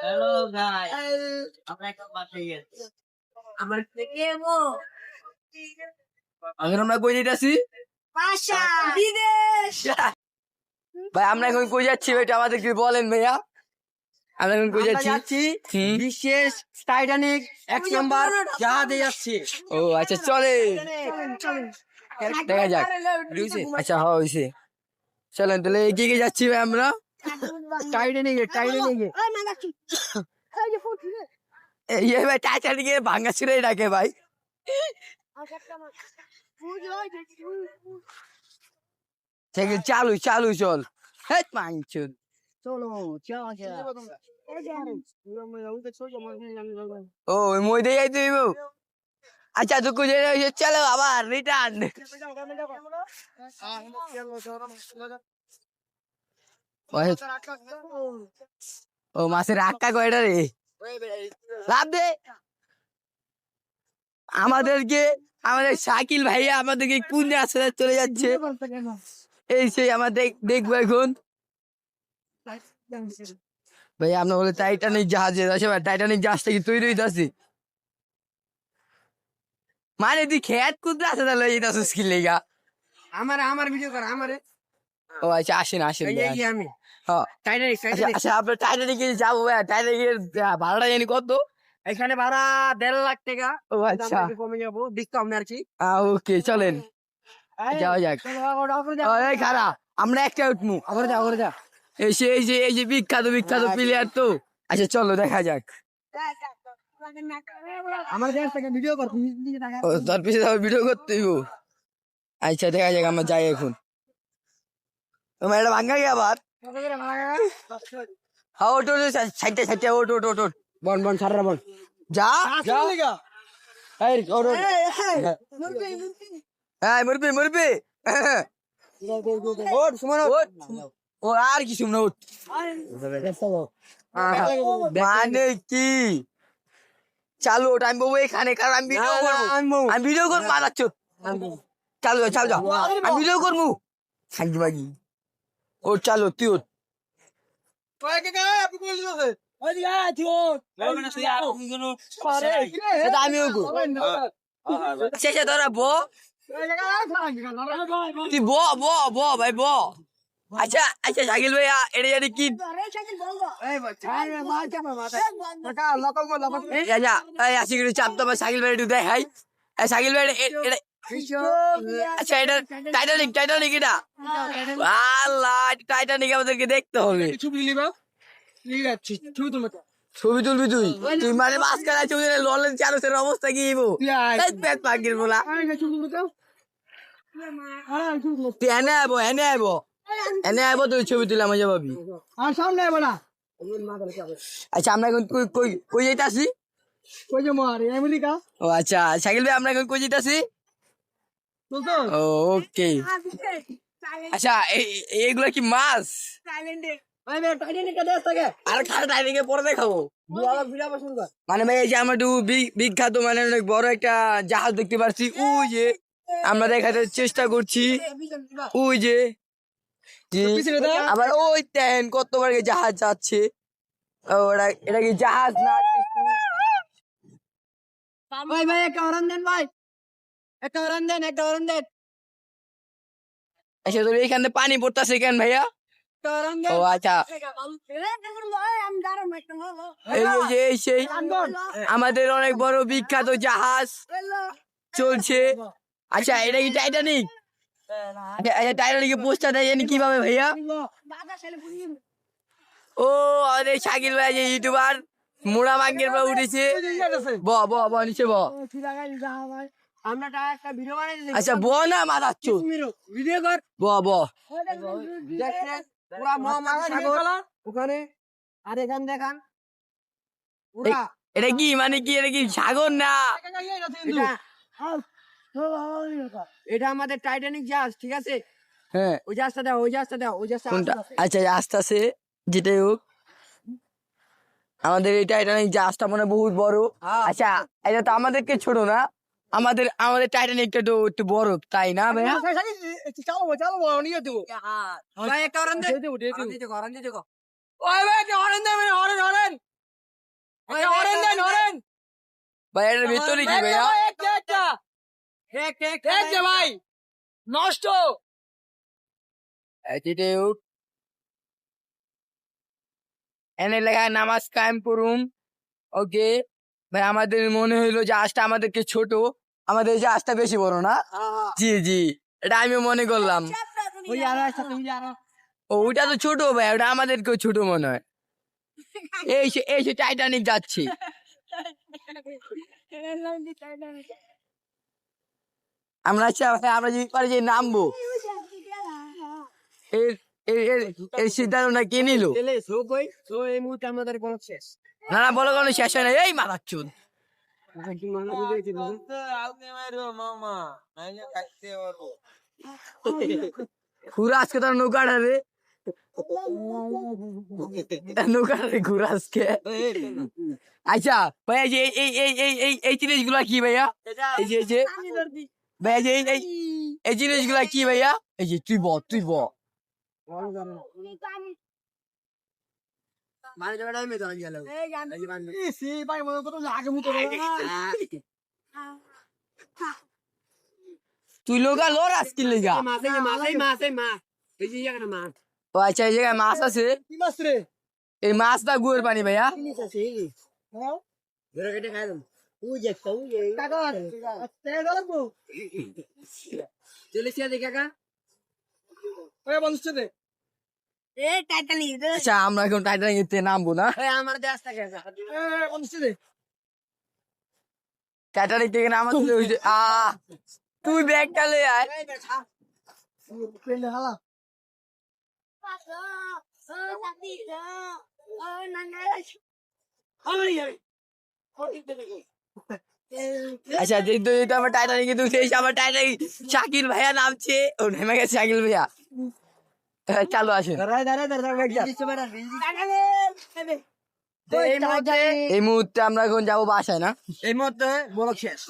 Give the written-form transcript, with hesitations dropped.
Hello guys, আমরা এখন বাসায় গেছি। আমরা কই যাইতাছি ভাই? আমরা এখন কই যাচ্ছি এটা আমাদেরকে বলেন ভাইয়া। আমরা এখন কই যাচ্ছি? বিশেষ টাইটানিক 1 নম্বর জাহাজে যাচ্ছি। ও আচ্ছা, চলে দেখা যাক। আচ্ছা হয়েছে, চলেন তাহলে এগিয়ে যাচ্ছি ভাই আমরা টাইটানিকে এই ভাই টাইটানিকের ভাঙা ছিঁড়ে ডাকে ভাই। চালু চালু চল। হেট মাইনচুদ চলো ও মই দিয়ে যাইতে হইব। আচ্ছা তো কুজে চলো আবার রিটার্ন। ও মাছের আক্কা কয়টা রে? লাভ দে আমাদেরকে। আমাদের শাকিল ভাইয়া আমাদেরকে কোন রাস্তায় চলে যাচ্ছে এই সেই আমরা দেখবো এখন। ভাই আমরা বলে টাইটানিক জাহাজে আছে ভাই, টাইটানিক জাহাজটা কি তৈরি হইতাছে? মানে তুই খেত কুদরা আছে তাহলে যেতেছিস কি লেগা? আমার ভিডিও কর আমারে। ও আচ্ছা, আসেন আসেন এই ভাই। যে আমি হ্যাঁ টাইটানিক আচ্ছা আমরা টাইটানিকে যাবো ভাই। টাইটানিকের ভাড়াটা জানি কত? এখানে ভাড়া 1.5 লাখ টাকা। ও আচ্ছা, কমে যাবো, ডিসকাউন্ট আর কি। ওকে চলেন যাওয়া যাক। এই খারা আমরা একটা উঠমু। যা এই যে বিখ্যাত প্লেয়ার তো। আচ্ছা চলো দেখা যাক। আমার দেশ থেকে ভিডিও কর। ও তার পিছনে ভিডিও করতে হইব। আচ্ছা দেখা যাক, আমরা যাই এখন। তোমার এটা ভাঙ্গা গিয়ে আবার। হ্যাঁ ওটো সাইডটা ওটো বন সারা বন যা এই ওর হ্যাঁ মরবি ওর সুমন ও আর কি শুনো মানে কি চালু টাইম বাবু এখানে, কারণ আমি ভিডিও করবো। আমি ভিডিও করবো মারাচ্ছ। চালু যাও আমি ভিডিও করবো। থাকি বাকি ও চালো তুই ওঠ। আমিও শেষে তোরা তুই ভাই আচ্ছা শাকিল ভাইয়া এটা জানি কি? চাপ তো শাকিল ভাই একটু দেখাই। শাকিল ভাই আচ্ছা এটা টাইটানিক এটা আল্লাহ টাইটানিক আমাদেরকে দেখতে হবে। ছবি তুলবি তুই মানে মাঝখানে ছবি ললেন চালু সের অবস্থা কি পেট পাখির বলা। তুই এনে আইবো তুই ছবি তুলে মজা পাবি। সামনে না। আচ্ছা আমরা এখন কই যাইতাছি? আমেরিকা। ও আচ্ছা শাকিল ভাই আমরা এখন কই যাইতাছি? ওকে আচ্ছা এইগুলা কি মাছ? আর খাটা টাইটানিকে পরে দেখাবো। মানে ভাই এই যে আমরা একটু বিখ্যাত মানে অনেক বড় একটা জাহাজ দেখতে পাচ্ছি। ওই যে আমরা দেখাতে চেষ্টা করছি। ওই যে আবার ওই ট্যান কতবার জাহাজ যাচ্ছে। এটা কি জাহাজ না? ভাই একটা অরান দেন ভাই, একটা অরান দেন। আচ্ছা তোর এইখানে পানি পড়তেছে কেন ভাইয়া? ও আচ্ছা এই সেই আমাদের অনেক বড় বিখ্যাত জাহাজ চলছে। আচ্ছা এটা কি টাইটানিক? আচ্ছা টাইটানিকে পোস্টার দেয় জানি কিভাবে ভাইয়া? ও আমাদের শাকিল ভাই যে ইউটিউবার মোড়া ভাঙ্গের পর উঠেছে। নিচে আমরা একটা ভিডিও বানাইছি। আচ্ছা না মারাচ্ছ ভিডিও কর। পুরা মহাসাগর ওখানে। আর এখানে দেখান এটা কি মানে কি? এটা কি সাগর না? এটা আমাদের টাইটানিক জাহাজ, ঠিক আছে? হ্যাঁ ওই জাহাজটা দাও। আচ্ছা আস্তে আস্তে যেটাই হোক আমাদের এই টাইটানিক জাহাজটা মানে বহুত বড়। আচ্ছা এটা তো আমাদেরকে ছোট না, আমাদের আমাদের টাইটানিকটা তো একটু বড় তাই না ভাইয়া ভাই একটা অরেঞ্জ দে অরেঞ্জ দে ওই ভাই একটা অরেঞ্জ দেন অরেঞ্জ ভাই অরেঞ্জ দেন অরেঞ্জ ভাই এর ভিতরে কি ভাইয়া এক দে ভাই নষ্ট অ্যাটিটিউড এনে লেখা নামাজ কায়েম করুন ওকে ভাই আমাদের মনে হইলো যে আজটা আমাদেরকে ছোট আমাদের যে আজটা বেশি বড় না জি জি এটা আমি মনে করলাম ওই আর একটা তুমি জানো ওটা তো ছোট ভাই ওটা আমাদেরকেও ছোট মনে হয় এই সে টাইটানিক যাচ্ছে আমরা আমরা যে পারে যে নামবো এর এর এর- এর সিদ্ধান্তটা কে নিল তেলে সো কই সো এই মুহূর্তে আমাদের কোন শেষ না না বলো কোনো শেষ হয় না এই মারাচ্ছুন ঘুরা আজকে তার নৌকাটা রে নৌকাটা রে ঘুরা আজকে আচ্ছা ভাইয়া যে এই জিনিসগুলা কি ভাইয়া এই যে ভাইয়া যে এই জিনিসগুলা কি ভাইয়া এই যে তুই ব মানে যাবে আমি তো গেল তুই লোকা লোর আজকে লেগা ও আচ্ছা এই জায়গায় মাছ আছে এই মাছটা গুয়ের পানি ভাইয়া আচ্ছা আমরা এখন টাইটানিকে নামবো না আমার দেশ থাকে টাইটানিক থেকে নামাতে হইছে তুই ব্যাগটা লই আয় আচ্ছা যেহেতু যেহেতু আমার টাইটানিকে তুই সেই আমার টাইটানিক শাকিল ভাইয়া নামছে ও নেমে গেছে শাকিল ভাইয়া চালু আসেন এই মুহূর্তে আমরা এখন যাবো বাসায় না এই মুহূর্তে বলক শেষ